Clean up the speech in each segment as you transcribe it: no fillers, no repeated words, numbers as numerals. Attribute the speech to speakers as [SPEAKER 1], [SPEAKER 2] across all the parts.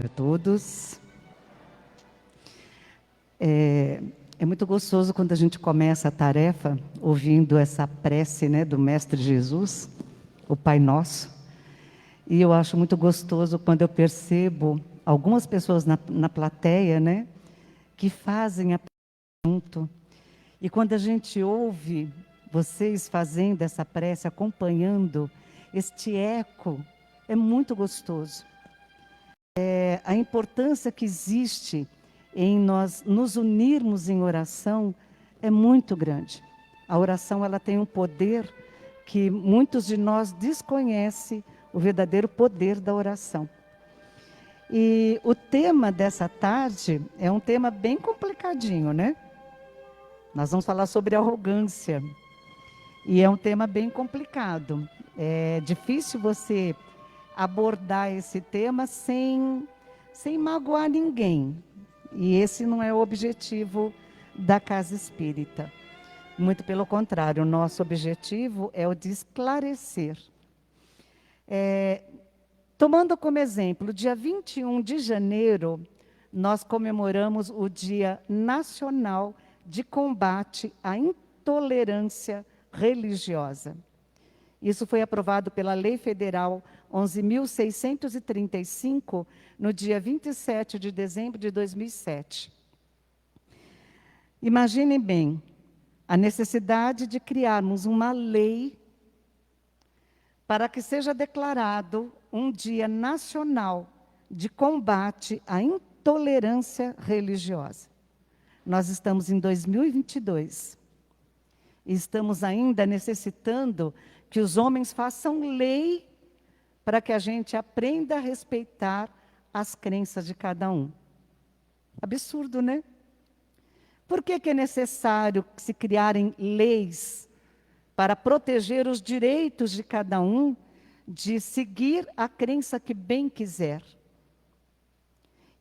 [SPEAKER 1] Para todos. É muito gostoso quando a gente começa a tarefa ouvindo essa prece, né, do Mestre Jesus, o Pai Nosso. E eu acho muito gostoso quando eu percebo algumas pessoas na plateia, né, que fazem a pergunta. E quando a gente ouve vocês fazendo essa prece, acompanhando este eco, é muito gostoso. A importância que existe em nós nos unirmos em oração é muito grande. A oração ela tem um poder que muitos de nós desconhecem, o verdadeiro poder da oração. E o tema dessa tarde é um tema bem complicadinho, né? Nós vamos falar sobre arrogância. E é um tema bem complicado. É difícil você abordar esse tema sem magoar ninguém. E esse não é o objetivo da Casa Espírita. Muito pelo contrário, o nosso objetivo é o de esclarecer. Tomando como exemplo, dia 21 de janeiro, nós comemoramos o Dia Nacional de Combate à Intolerância Religiosa. Isso foi aprovado pela Lei Federal 11.635, no dia 27 de dezembro de 2007. Imaginem bem a necessidade de criarmos uma lei para que seja declarado um Dia Nacional de Combate à Intolerância Religiosa. Nós estamos em 2022 e estamos ainda necessitando que os homens façam lei para que a gente aprenda a respeitar as crenças de cada um. Absurdo, né? Por que é necessário se criarem leis para proteger os direitos de cada um de seguir a crença que bem quiser?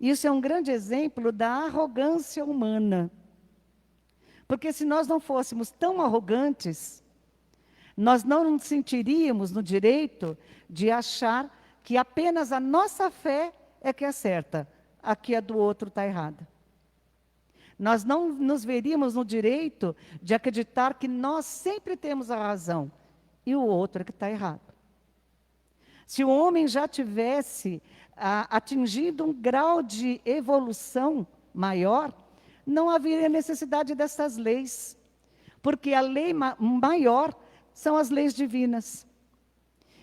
[SPEAKER 1] Isso é um grande exemplo da arrogância humana. Porque se nós não fôssemos tão arrogantes, nós não nos sentiríamos no direito de achar que apenas a nossa fé é que é certa, a que a do outro está errada. Nós não nos veríamos no direito de acreditar que nós sempre temos a razão e o outro é que está errado. Se o homem já tivesse atingido um grau de evolução maior, não haveria necessidade dessas leis, porque a lei maior são as leis divinas.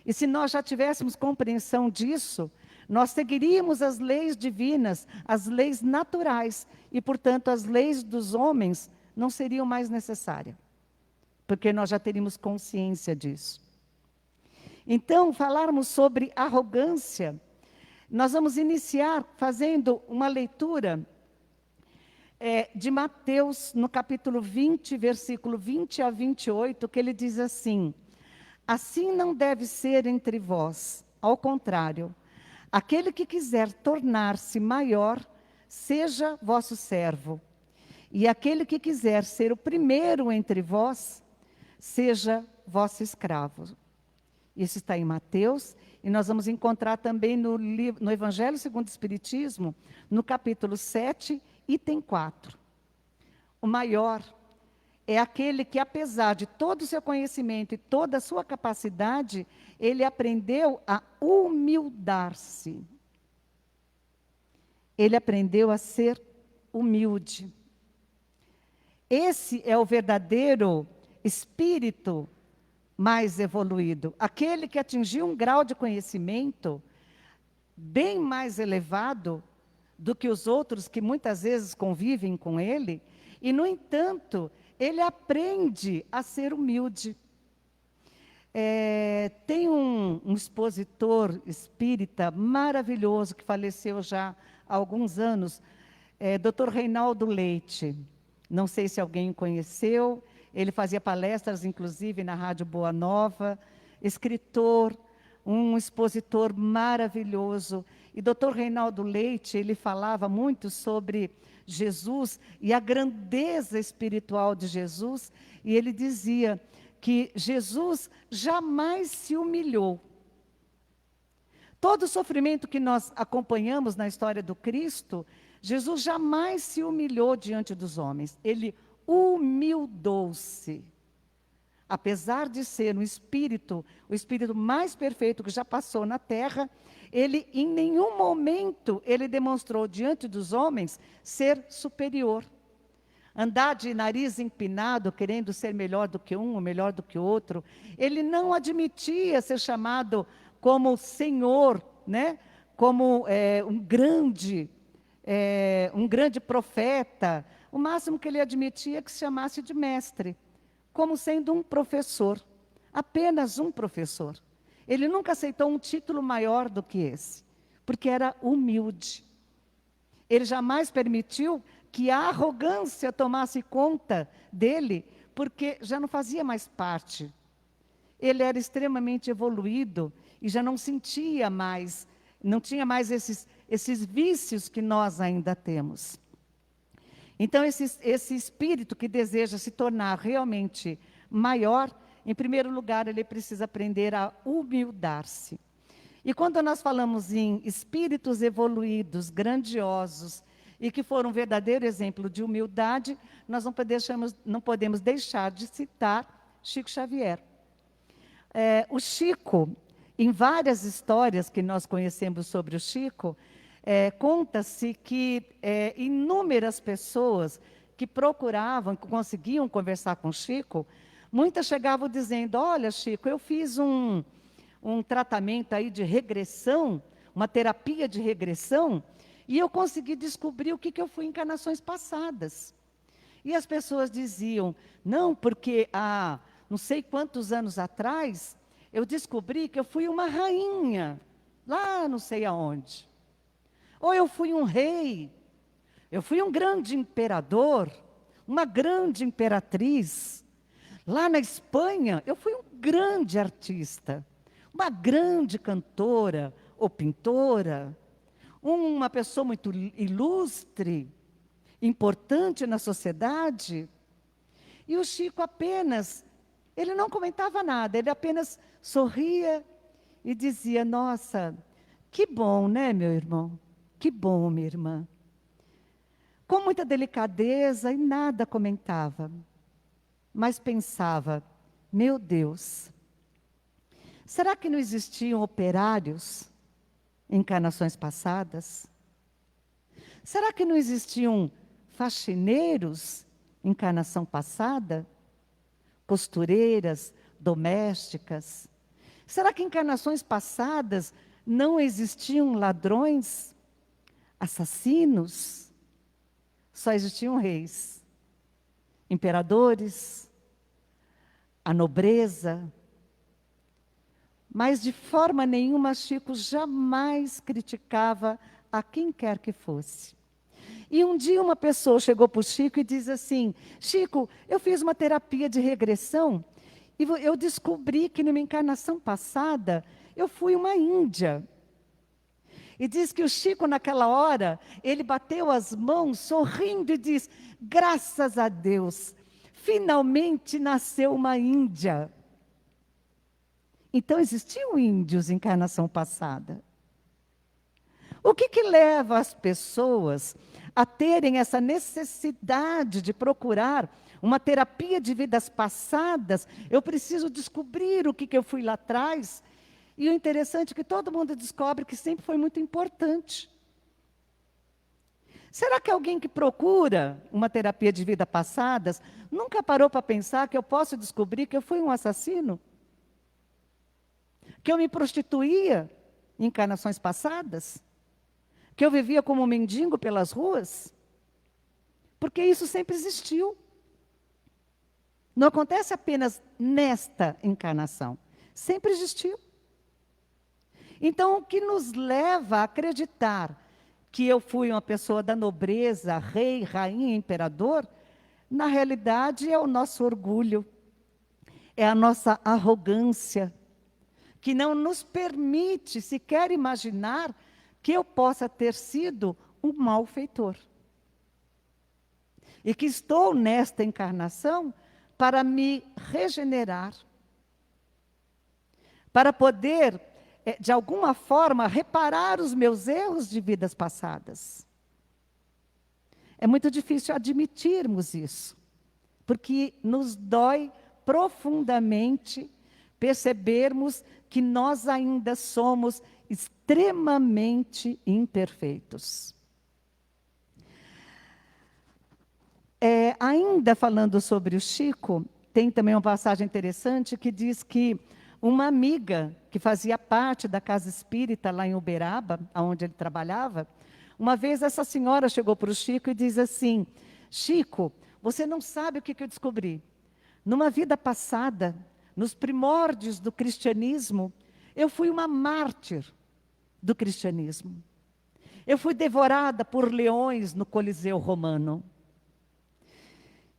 [SPEAKER 1] E se nós já tivéssemos compreensão disso, nós seguiríamos as leis divinas, as leis naturais, e, portanto, as leis dos homens não seriam mais necessárias, porque nós já teríamos consciência disso. Então, falarmos sobre arrogância, nós vamos iniciar fazendo uma leitura de Mateus, no capítulo 20, versículo 20 a 28, que ele diz assim: assim não deve ser entre vós, ao contrário, aquele que quiser tornar-se maior, seja vosso servo, e aquele que quiser ser o primeiro entre vós, seja vosso escravo. Isso está em Mateus, e nós vamos encontrar também no Evangelho segundo o Espiritismo, no capítulo 7, item 4. O maior é aquele que, apesar de todo o seu conhecimento e toda a sua capacidade, ele aprendeu a humildar-se. Ele aprendeu a ser humilde. Esse é o verdadeiro espírito mais evoluído. Aquele que atingiu um grau de conhecimento bem mais elevado do que os outros que muitas vezes convivem com ele, e, no entanto, ele aprende a ser humilde. Tem um expositor espírita maravilhoso que faleceu já há alguns anos, Dr. Reinaldo Leite. Não sei se alguém conheceu, ele fazia palestras, inclusive, na Rádio Boa Nova, escritor, um expositor maravilhoso. E Dr. Reinaldo Leite, ele falava muito sobre Jesus e a grandeza espiritual de Jesus, e ele dizia que Jesus jamais se humilhou. Todo o sofrimento que nós acompanhamos na história do Cristo, Jesus jamais se humilhou diante dos homens. Ele humildou-se. Apesar de ser um espírito, o espírito mais perfeito que já passou na terra, ele em nenhum momento ele demonstrou diante dos homens ser superior. Andar de nariz empinado, querendo ser melhor do que um ou melhor do que o outro. Ele não admitia ser chamado como Senhor, né? Como um grande profeta. O máximo que ele admitia é que se chamasse de mestre, como sendo um professor, apenas um professor. Ele nunca aceitou um título maior do que esse, porque era humilde. Ele jamais permitiu que a arrogância tomasse conta dele, porque já não fazia mais parte. Ele era extremamente evoluído e já não sentia mais, não tinha mais esses vícios que nós ainda temos. Então, esse espírito que deseja se tornar realmente maior, em primeiro lugar, ele precisa aprender a humildar-se. E quando nós falamos em espíritos evoluídos, grandiosos, e que foram um verdadeiro exemplo de humildade, nós não podemos deixar de citar Chico Xavier. O Chico, em várias histórias que nós conhecemos sobre o Chico, conta-se que inúmeras pessoas que procuravam, que conseguiam conversar com Chico, muitas chegavam dizendo: olha, Chico, eu fiz um tratamento aí de regressão, uma terapia de regressão, e eu consegui descobrir o que eu fui em encarnações passadas. E as pessoas diziam: não, porque há não sei quantos anos atrás, eu descobri que eu fui uma rainha, lá não sei aonde. Ou eu fui um rei, eu fui um grande imperador, uma grande imperatriz. Lá na Espanha, eu fui um grande artista, uma grande cantora ou pintora, uma pessoa muito ilustre, importante na sociedade. E o Chico ele não comentava nada, ele apenas sorria e dizia: nossa, que bom, né, meu irmão? Que bom, minha irmã. Com muita delicadeza e nada comentava, mas pensava: meu Deus, será que não existiam operários em encarnações passadas? Será que não existiam faxineiros em encarnação passada? Costureiras, domésticas? Será que em encarnações passadas não existiam ladrões, assassinos? Só existiam reis, imperadores, a nobreza. Mas de forma nenhuma Chico jamais criticava a quem quer que fosse. E um dia uma pessoa chegou para o Chico e diz assim: Chico, eu fiz uma terapia de regressão e eu descobri que numa encarnação passada eu fui uma índia. E diz que o Chico naquela hora, ele bateu as mãos sorrindo e diz: graças a Deus, finalmente nasceu uma índia. Então existiam índios em encarnação passada. O que leva as pessoas a terem essa necessidade de procurar uma terapia de vidas passadas? Eu preciso descobrir o que eu fui lá atrás. E o interessante é que todo mundo descobre que sempre foi muito importante. Será que alguém que procura uma terapia de vidas passadas nunca parou para pensar que eu posso descobrir que eu fui um assassino? Que eu me prostituía em encarnações passadas? Que eu vivia como um mendigo pelas ruas? Porque isso sempre existiu. Não acontece apenas nesta encarnação. Sempre existiu. Então, o que nos leva a acreditar que eu fui uma pessoa da nobreza, rei, rainha, imperador, na realidade é o nosso orgulho, é a nossa arrogância, que não nos permite sequer imaginar que eu possa ter sido um malfeitor. E que estou nesta encarnação para me regenerar, para poder de alguma forma, reparar os meus erros de vidas passadas. É muito difícil admitirmos isso, porque nos dói profundamente percebermos que nós ainda somos extremamente imperfeitos. Ainda falando sobre o Chico, tem também uma passagem interessante que diz que uma amiga que fazia parte da casa espírita lá em Uberaba, onde ele trabalhava, uma vez essa senhora chegou para o Chico e diz assim: Chico, você não sabe o que eu descobri. Numa vida passada, nos primórdios do cristianismo, eu fui uma mártir do cristianismo. Eu fui devorada por leões no Coliseu Romano.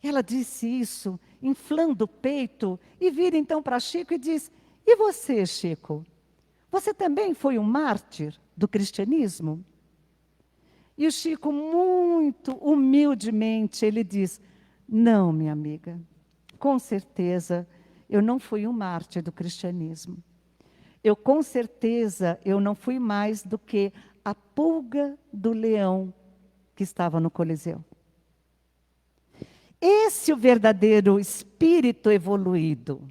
[SPEAKER 1] Ela disse isso, inflando o peito, e vira então para Chico e diz: e você, Chico? Você também foi um mártir do cristianismo? E o Chico, muito humildemente, ele diz: não, minha amiga, com certeza eu não fui um mártir do cristianismo. Com certeza eu não fui mais do que a pulga do leão que estava no Coliseu. Esse é o verdadeiro espírito evoluído.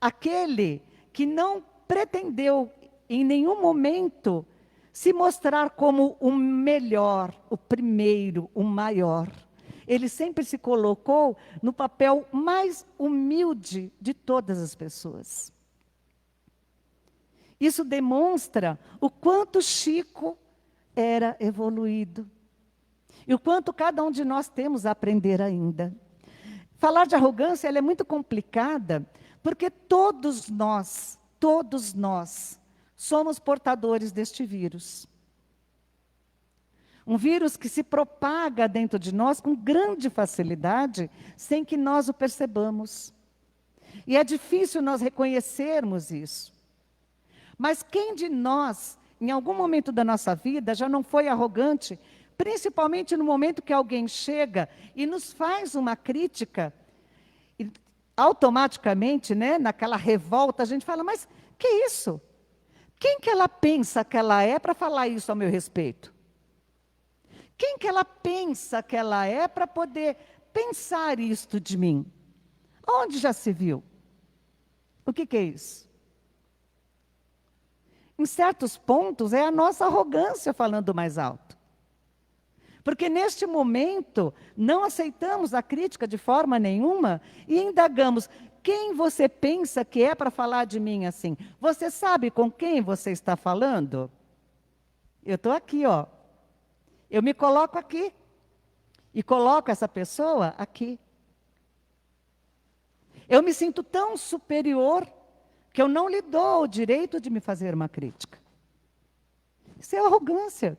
[SPEAKER 1] Aquele que não pretendeu em nenhum momento se mostrar como o melhor, o primeiro, o maior. Ele sempre se colocou no papel mais humilde de todas as pessoas. Isso demonstra o quanto Chico era evoluído. E o quanto cada um de nós temos a aprender ainda. Falar de arrogância, ela é muito complicada, porque todos nós, somos portadores deste vírus. Um vírus que se propaga dentro de nós com grande facilidade, sem que nós o percebamos. E é difícil nós reconhecermos isso. Mas quem de nós, em algum momento da nossa vida, já não foi arrogante, principalmente no momento que alguém chega e nos faz uma crítica, e automaticamente, né, naquela revolta, a gente fala: mas que isso? Quem que ela pensa que ela é para falar isso ao meu respeito? Quem que ela pensa que ela é para poder pensar isto de mim? Onde já se viu? O que é isso? Em certos pontos, é a nossa arrogância falando mais alto. Porque neste momento, não aceitamos a crítica de forma nenhuma e indagamos: quem você pensa que é para falar de mim assim? Você sabe com quem você está falando? Eu estou aqui, ó. Eu me coloco aqui. E coloco essa pessoa aqui. Eu me sinto tão superior que eu não lhe dou o direito de me fazer uma crítica. Isso é arrogância.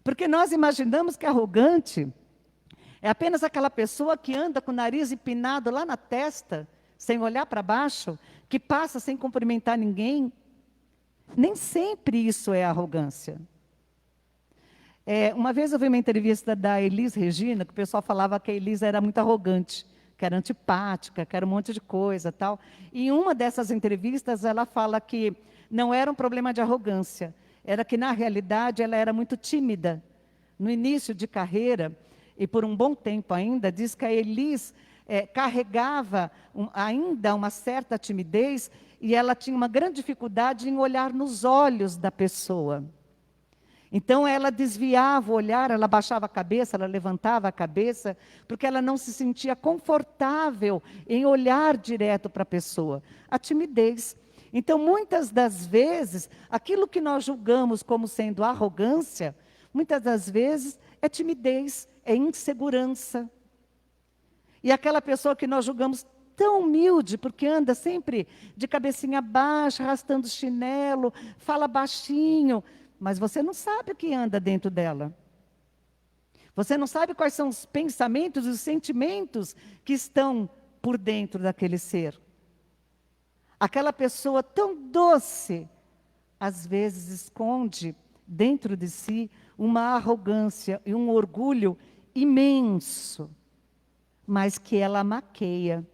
[SPEAKER 1] Porque nós imaginamos que arrogante é apenas aquela pessoa que anda com o nariz empinado lá na testa, sem olhar para baixo, que passa sem cumprimentar ninguém. Nem sempre isso é arrogância. Uma vez eu vi uma entrevista da Elis Regina, que o pessoal falava que a Elis era muito arrogante, que era antipática, que era um monte de coisa, tal. E em uma dessas entrevistas, ela fala que não era um problema de arrogância, era que, na realidade, ela era muito tímida. No início de carreira, e por um bom tempo ainda, diz que a Elis carregava ainda uma certa timidez, e ela tinha uma grande dificuldade em olhar nos olhos da pessoa. Então, ela desviava o olhar, ela baixava a cabeça, ela levantava a cabeça, porque ela não se sentia confortável em olhar direto para a pessoa. A timidez. Então, muitas das vezes, aquilo que nós julgamos como sendo arrogância, muitas das vezes é timidez, é insegurança. E aquela pessoa que nós julgamos tão humilde, porque anda sempre de cabecinha baixa, arrastando chinelo, fala baixinho, mas você não sabe o que anda dentro dela. Você não sabe quais são os pensamentos e os sentimentos que estão por dentro daquele ser. Aquela pessoa tão doce, às vezes esconde dentro de si uma arrogância e um orgulho imenso, mas que ela maqueia,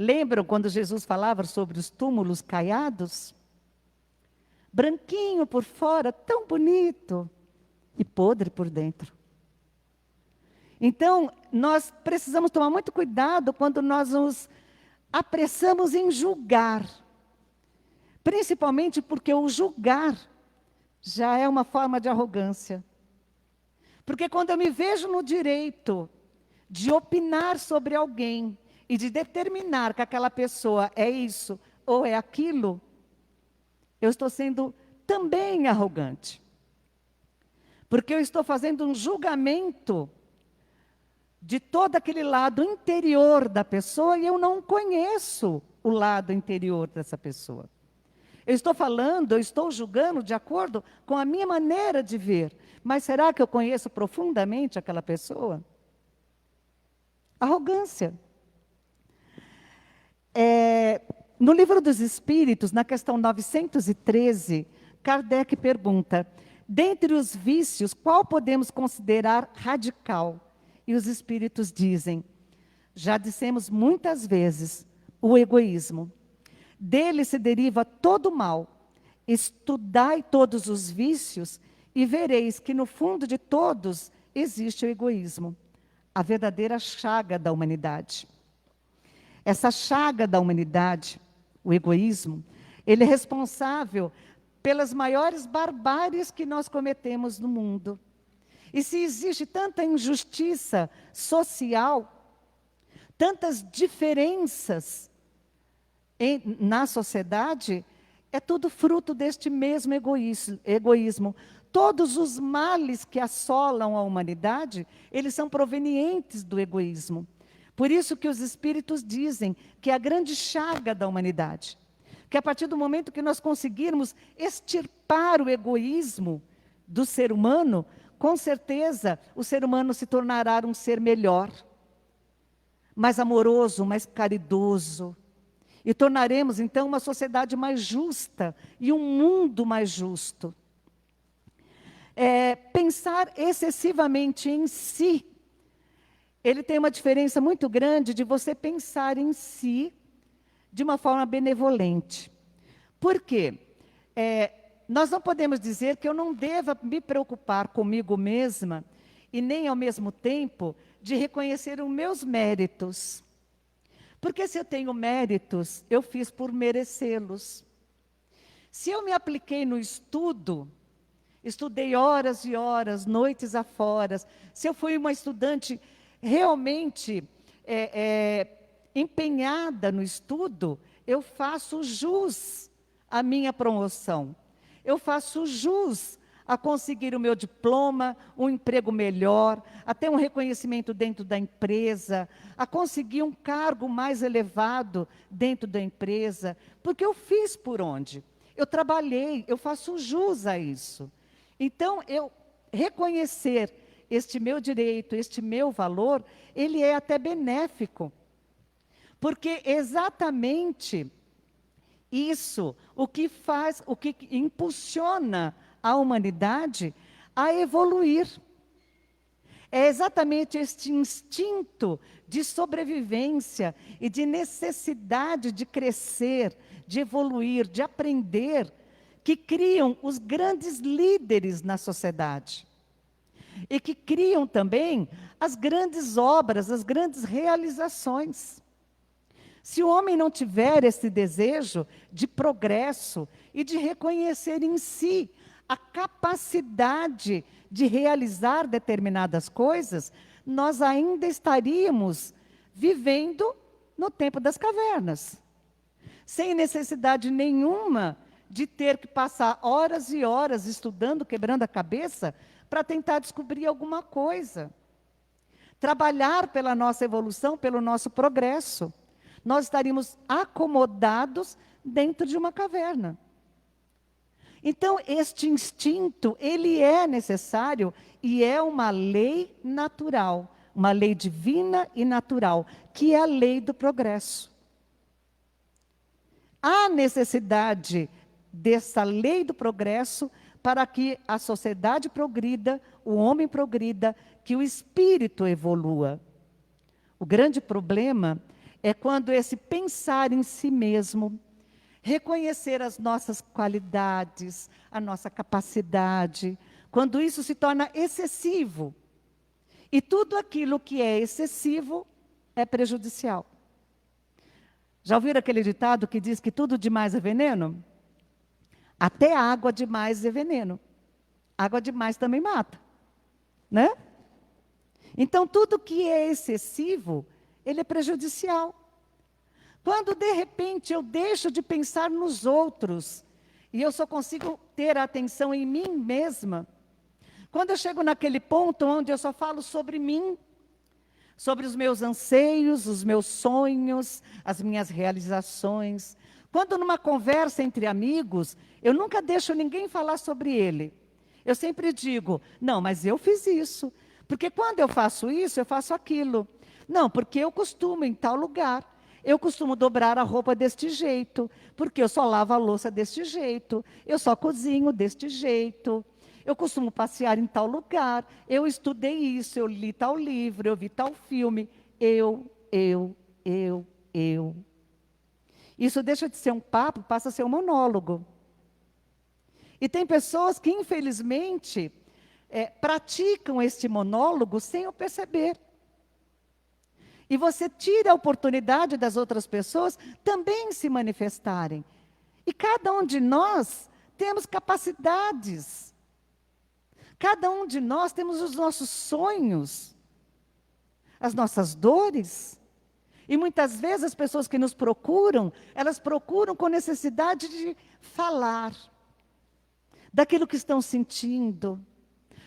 [SPEAKER 1] Lembram quando Jesus falava sobre os túmulos caiados? Branquinho por fora, tão bonito, e podre por dentro. Então, nós precisamos tomar muito cuidado quando nós nos apressamos em julgar. Principalmente porque o julgar já é uma forma de arrogância. Porque quando eu me vejo no direito de opinar sobre alguém e de determinar que aquela pessoa é isso ou é aquilo, eu estou sendo também arrogante. Porque eu estou fazendo um julgamento de todo aquele lado interior da pessoa e eu não conheço o lado interior dessa pessoa. Eu estou falando, eu estou julgando de acordo com a minha maneira de ver. Mas será que eu conheço profundamente aquela pessoa? Arrogância. No Livro dos Espíritos, na questão 913, Kardec pergunta: dentre os vícios, qual podemos considerar radical? E os Espíritos dizem: já dissemos muitas vezes, o egoísmo. Dele se deriva todo o mal. Estudai todos os vícios e vereis que no fundo de todos existe o egoísmo, a verdadeira chaga da humanidade. Essa chaga da humanidade, o egoísmo, ele é responsável pelas maiores barbáries que nós cometemos no mundo. E se existe tanta injustiça social, tantas diferenças na sociedade, é tudo fruto deste mesmo egoísmo. Todos os males que assolam a humanidade, eles são provenientes do egoísmo. Por isso que os espíritos dizem que é a grande chaga da humanidade. Que a partir do momento que nós conseguirmos extirpar o egoísmo do ser humano, com certeza o ser humano se tornará um ser melhor, mais amoroso, mais caridoso. E tornaremos, então, uma sociedade mais justa e um mundo mais justo. Pensar excessivamente em si, ele tem uma diferença muito grande de você pensar em si de uma forma benevolente. Por quê? Nós não podemos dizer que eu não deva me preocupar comigo mesma e nem, ao mesmo tempo, de reconhecer os meus méritos. Porque se eu tenho méritos, eu fiz por merecê-los. Se eu me apliquei no estudo, estudei horas e horas, noites afora, se eu fui uma estudante realmente empenhada no estudo, eu faço jus à minha promoção. Eu faço jus a conseguir o meu diploma, um emprego melhor, a ter um reconhecimento dentro da empresa, a conseguir um cargo mais elevado dentro da empresa, porque eu fiz por onde? Eu trabalhei, eu faço jus a isso. Então, eu reconhecer este meu direito, este meu valor, ele é até benéfico, porque exatamente isso, o que impulsiona a humanidade a evoluir. É exatamente este instinto de sobrevivência e de necessidade de crescer, de evoluir, de aprender, que criam os grandes líderes na sociedade. E que criam também as grandes obras, as grandes realizações. Se o homem não tiver esse desejo de progresso e de reconhecer em si a capacidade de realizar determinadas coisas, nós ainda estaríamos vivendo no tempo das cavernas, sem necessidade nenhuma de ter que passar horas e horas estudando, quebrando a cabeça, para tentar descobrir alguma coisa. Trabalhar pela nossa evolução, pelo nosso progresso. Nós estaríamos acomodados dentro de uma caverna. Então, este instinto, ele é necessário e é uma lei natural, uma lei divina e natural, que é a lei do progresso. Há necessidade dessa lei do progresso para que a sociedade progrida, o homem progrida, que o espírito evolua. O grande problema é quando esse pensar em si mesmo, reconhecer as nossas qualidades, a nossa capacidade, quando isso se torna excessivo. E tudo aquilo que é excessivo é prejudicial. Já ouviram aquele ditado que diz que tudo demais é veneno? Até água demais é veneno. Água demais também mata, né? Então, tudo que é excessivo, ele é prejudicial. Quando, de repente, eu deixo de pensar nos outros, e eu só consigo ter a atenção em mim mesma, quando eu chego naquele ponto onde eu só falo sobre mim, sobre os meus anseios, os meus sonhos, as minhas realizações, quando numa conversa entre amigos, eu nunca deixo ninguém falar sobre ele. Eu sempre digo, não, mas eu fiz isso. Porque quando eu faço isso, eu faço aquilo. Não, porque eu costumo em tal lugar. Eu costumo dobrar a roupa deste jeito. Porque eu só lavo a louça deste jeito. Eu só cozinho deste jeito. Eu costumo passear em tal lugar. Eu estudei isso, eu li tal livro, eu vi tal filme. Eu. Isso deixa de ser um papo, passa a ser um monólogo. E tem pessoas que, infelizmente, praticam este monólogo sem o perceber. E você tira a oportunidade das outras pessoas também se manifestarem. E cada um de nós temos capacidades. Cada um de nós temos os nossos sonhos, as nossas dores. E muitas vezes as pessoas que nos procuram, elas procuram com necessidade de falar daquilo que estão sentindo,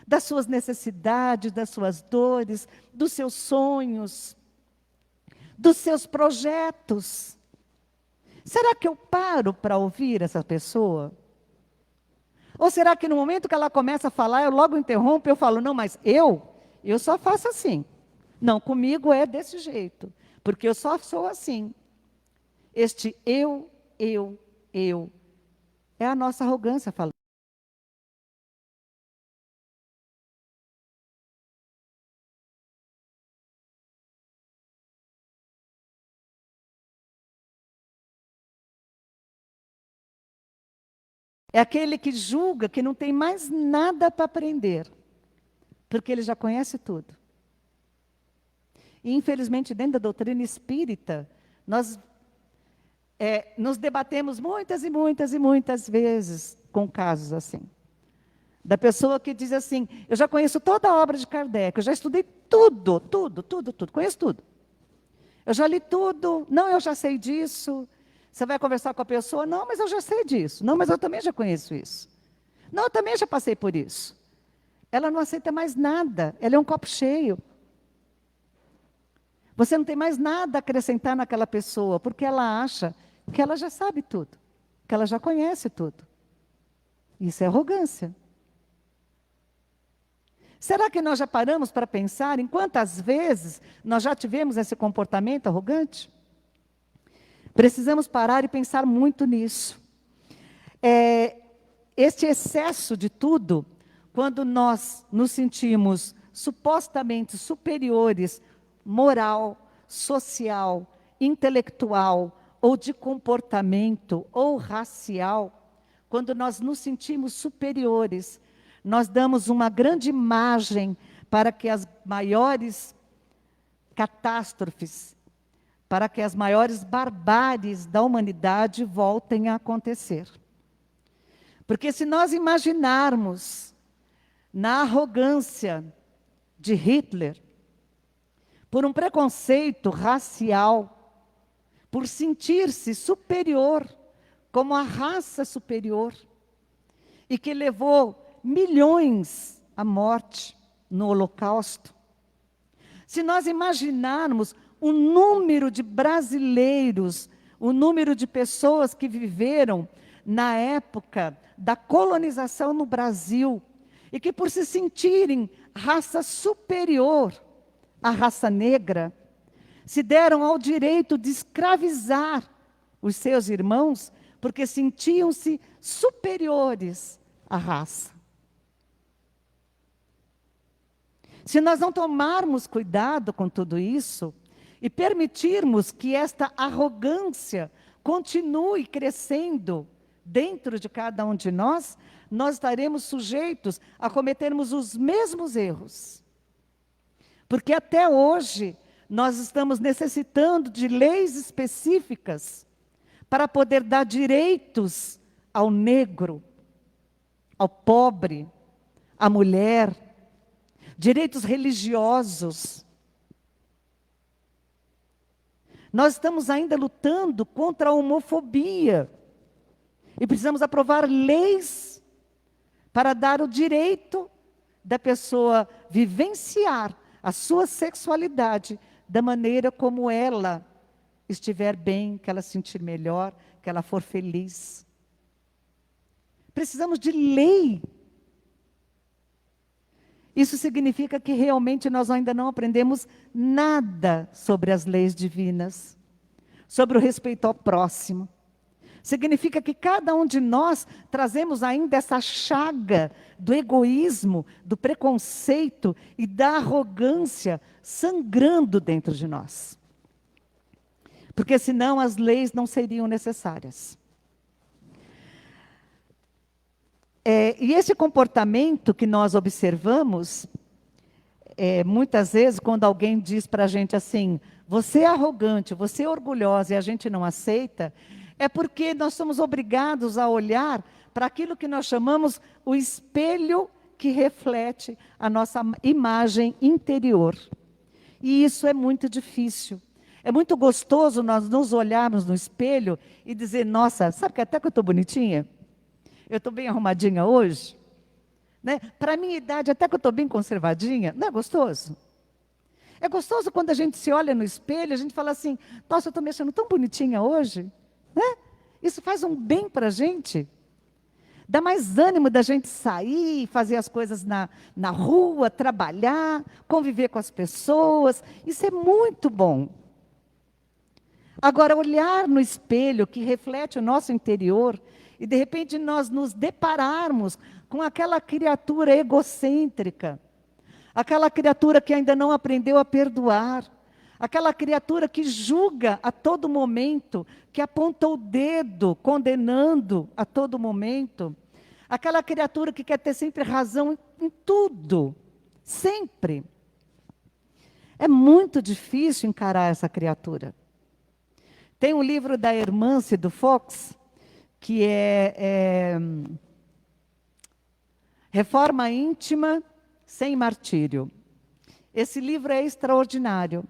[SPEAKER 1] das suas necessidades, das suas dores, dos seus sonhos, dos seus projetos. Será que eu paro para ouvir essa pessoa? Ou será que no momento que ela começa a falar, eu logo interrompo e eu falo, não, mas eu só faço assim. Não, comigo é desse jeito, porque eu só sou assim. Este eu, é a nossa arrogância falando. É aquele que julga que não tem mais nada para aprender, porque ele já conhece tudo. E, infelizmente, dentro da doutrina espírita, nós nos debatemos muitas e muitas e muitas vezes com casos assim. Da pessoa que diz assim, eu já conheço toda a obra de Kardec, eu já estudei tudo, conheço tudo. Eu já li tudo, não, eu já sei disso. Você vai conversar com a pessoa, não, mas eu já sei disso. Não, mas eu também já conheço isso. Não, eu também já passei por isso. Ela não aceita mais nada, ela é um copo cheio. Você não tem mais nada a acrescentar naquela pessoa, porque ela acha que ela já sabe tudo, que ela já conhece tudo. Isso é arrogância. Será que nós já paramos para pensar em quantas vezes nós já tivemos esse comportamento arrogante? Precisamos parar e pensar muito nisso. Este excesso de tudo, quando nós nos sentimos supostamente superiores, moral, social, intelectual, ou de comportamento, ou racial, quando nós nos sentimos superiores, nós damos uma grande margem para que as maiores catástrofes, para que as maiores barbáries da humanidade voltem a acontecer. Porque se nós imaginarmos na arrogância de Hitler, por um preconceito racial, por sentir-se superior, como a raça superior, e que levou milhões à morte no Holocausto. Se nós imaginarmos o número de brasileiros, o número de pessoas que viveram na época da colonização no Brasil, e que por se sentirem raça superior à raça negra, se deram ao direito de escravizar os seus irmãos, porque sentiam-se superiores à raça. Se nós não tomarmos cuidado com tudo isso, e permitirmos que esta arrogância continue crescendo dentro de cada um de nós, nós estaremos sujeitos a cometermos os mesmos erros. Porque até hoje nós estamos necessitando de leis específicas para poder dar direitos ao negro, ao pobre, à mulher, direitos religiosos. Nós estamos ainda lutando contra a homofobia e precisamos aprovar leis para dar o direito da pessoa vivenciar a sua sexualidade da maneira como ela estiver bem, que ela se sentir melhor, que ela for feliz. Precisamos de lei. Isso significa que realmente nós ainda não aprendemos nada sobre as leis divinas, sobre o respeito ao próximo. Significa que cada um de nós trazemos ainda essa chaga do egoísmo, do preconceito e da arrogância sangrando dentro de nós. Porque senão as leis não seriam necessárias. E esse comportamento que nós observamos, muitas vezes quando alguém diz para a gente assim, você é arrogante, você é orgulhosa e a gente não aceita, é porque nós somos obrigados a olhar para aquilo que nós chamamos o espelho que reflete a nossa imagem interior. E isso é muito difícil. É muito gostoso nós nos olharmos no espelho e dizer, nossa, sabe que até que eu estou bonitinha? Eu estou bem arrumadinha hoje? Né? Para a minha idade, até que eu estou bem conservadinha. Não é gostoso? É gostoso quando a gente se olha no espelho, a gente fala assim, nossa, eu estou me achando tão bonitinha hoje. Né? Isso faz um bem para a gente. Dá mais ânimo da gente sair, fazer as coisas na rua, trabalhar, conviver com as pessoas. Isso é muito bom. Agora, olhar no espelho que reflete o nosso interior e, de repente, nós nos depararmos com aquela criatura egocêntrica, aquela criatura que ainda não aprendeu a perdoar, aquela criatura que julga a todo momento, que aponta o dedo, condenando a todo momento, aquela criatura que quer ter sempre razão em tudo, sempre. É muito difícil encarar essa criatura. Tem um livro da Hermance do Fox, que é Reforma Íntima sem Martírio. Esse livro é extraordinário.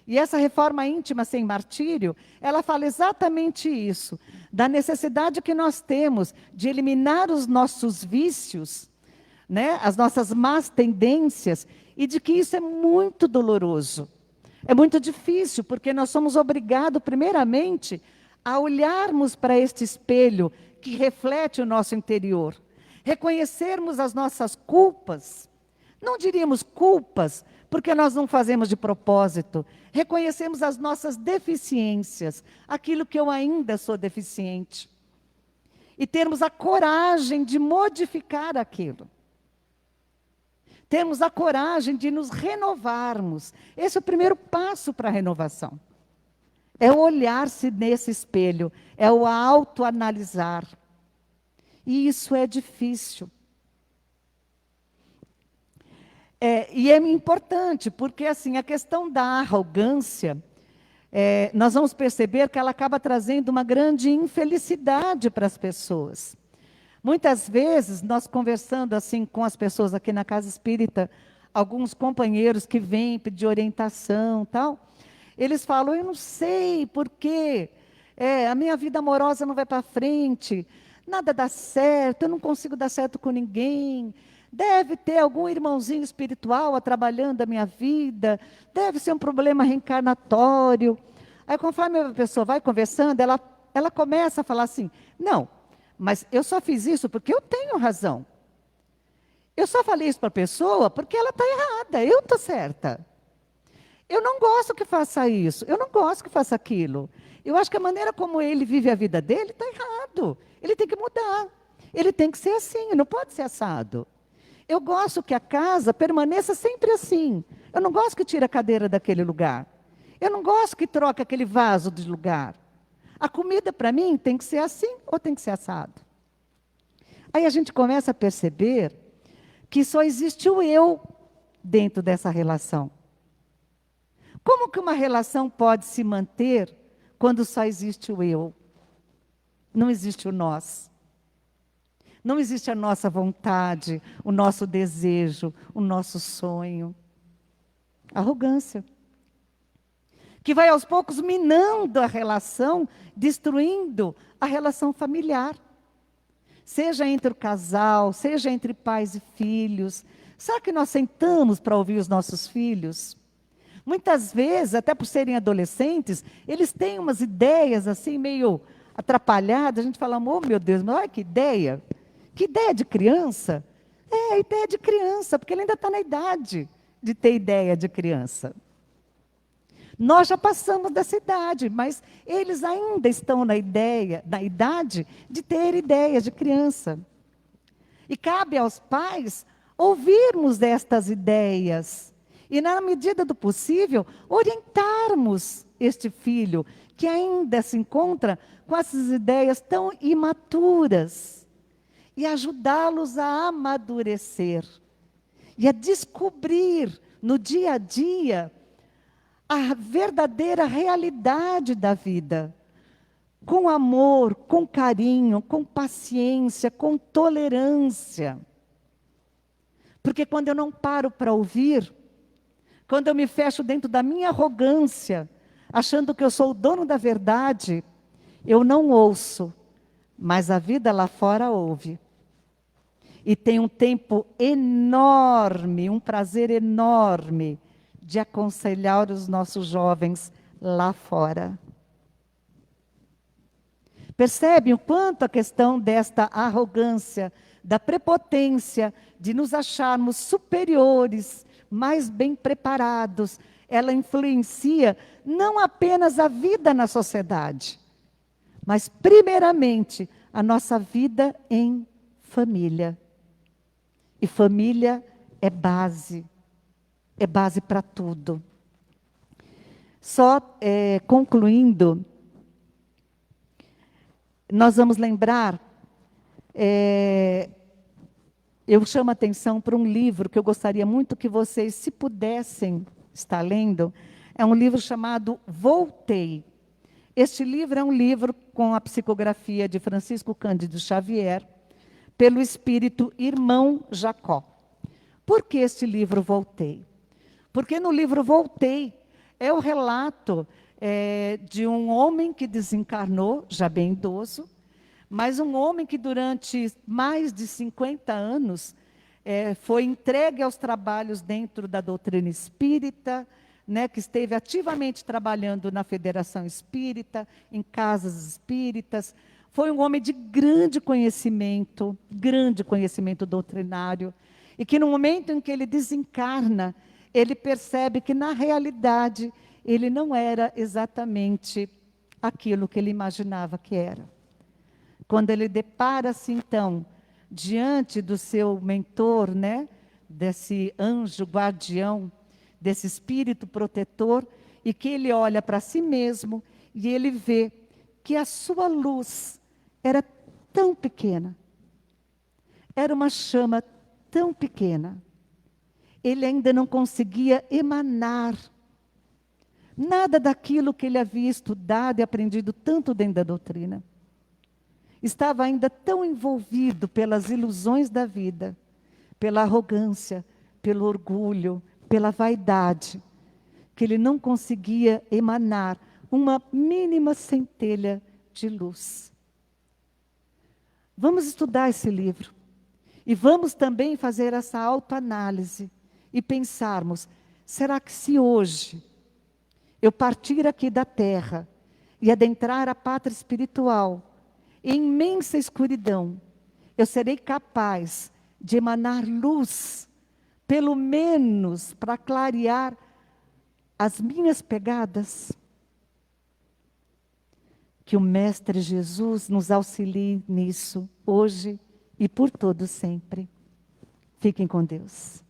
[SPEAKER 1] E essa reforma íntima sem martírio, ela fala exatamente isso, da necessidade que nós temos de eliminar os nossos vícios, né, as nossas más tendências, e de que isso é muito doloroso. É muito difícil, porque nós somos obrigados, primeiramente, a olharmos para este espelho que reflete o nosso interior, reconhecermos as nossas culpas, não diríamos culpas, porque nós não fazemos de propósito, reconhecemos as nossas deficiências, aquilo que eu ainda sou deficiente, e termos a coragem de modificar aquilo. Temos a coragem de nos renovarmos. Esse é o primeiro passo para a renovação. É o olhar-se nesse espelho, é o autoanalisar. E isso é difícil. E é importante, porque assim, a questão da arrogância, nós vamos perceber que ela acaba trazendo uma grande infelicidade para as pessoas. Muitas vezes, nós conversando assim com as pessoas aqui na Casa Espírita, alguns companheiros que vêm pedir orientação, tal, eles falam, eu não sei por quê, a minha vida amorosa não vai para frente, nada dá certo, eu não consigo dar certo com ninguém, deve ter algum irmãozinho espiritual atrapalhando a minha vida, deve ser um problema reencarnatório. Aí, conforme a pessoa vai conversando, ela começa a falar assim, não, mas eu só fiz isso porque eu tenho razão. Eu só falei isso para a pessoa porque ela está errada, eu estou certa. Eu não gosto que faça isso, eu não gosto que faça aquilo. Eu acho que a maneira como ele vive a vida dele está errado. Ele tem que mudar, ele tem que ser assim, não pode ser assado. Eu gosto que a casa permaneça sempre assim. Eu não gosto que tire a cadeira daquele lugar. Eu não gosto que troque aquele vaso de lugar. A comida para mim tem que ser assim ou tem que ser assado. Aí a gente começa a perceber que só existe o eu dentro dessa relação. Como que uma relação pode se manter quando só existe o eu? Não existe o nós. Não existe a nossa vontade, o nosso desejo, o nosso sonho. Arrogância. Que vai aos poucos minando a relação, destruindo a relação familiar. Seja entre o casal, seja entre pais e filhos. Será que nós sentamos para ouvir os nossos filhos? Muitas vezes, até por serem adolescentes, eles têm umas ideias assim meio atrapalhadas. A gente fala, oh meu Deus, mas olha que ideia. Que ideia de criança? É, ideia de criança, porque ele ainda está na idade de ter ideia de criança. Nós já passamos dessa idade, mas eles ainda estão na idade de ter ideias de criança. E cabe aos pais ouvirmos estas ideias e, na medida do possível, orientarmos este filho que ainda se encontra com essas ideias tão imaturas e ajudá-los a amadurecer e a descobrir no dia a dia a verdadeira realidade da vida, com amor, com carinho, com paciência, com tolerância. Porque quando eu não paro para ouvir, quando eu me fecho dentro da minha arrogância, achando que eu sou o dono da verdade, eu não ouço, mas a vida lá fora ouve. E tem um tempo enorme, um prazer enorme de aconselhar os nossos jovens lá fora. Percebe o quanto a questão desta arrogância, da prepotência, de nos acharmos superiores, mais bem preparados, ela influencia não apenas a vida na sociedade, mas primeiramente a nossa vida em família. E família é base para tudo. Só concluindo, nós vamos lembrar, eu chamo a atenção para um livro que eu gostaria muito que vocês, se pudessem estar lendo, é um livro chamado Voltei. Este livro é um livro com a psicografia de Francisco Cândido Xavier, pelo espírito Irmão Jacó. Por que este livro Voltei? Porque no livro Voltei é o relato de um homem que desencarnou, já bem idoso, mas um homem que durante mais de 50 anos foi entregue aos trabalhos dentro da doutrina espírita, né, que esteve ativamente trabalhando na Federação Espírita, em casas espíritas. Foi um homem de grande conhecimento doutrinário, e que no momento em que ele desencarna, ele percebe que, na realidade, ele não era exatamente aquilo que ele imaginava que era. Quando ele depara-se, então, diante do seu mentor, né, desse anjo guardião, desse espírito protetor, e que ele olha para si mesmo e ele vê que a sua luz era tão pequena, era uma chama tão pequena, ele ainda não conseguia emanar nada daquilo que ele havia estudado e aprendido tanto dentro da doutrina. Estava ainda tão envolvido pelas ilusões da vida, pela arrogância, pelo orgulho, pela vaidade, que ele não conseguia emanar uma mínima centelha de luz. Vamos estudar esse livro e vamos também fazer essa autoanálise e pensarmos, será que se hoje eu partir aqui da terra e adentrar a pátria espiritual, em imensa escuridão, eu serei capaz de emanar luz, pelo menos para clarear as minhas pegadas? Que o Mestre Jesus nos auxilie nisso, hoje e por todo sempre. Fiquem com Deus.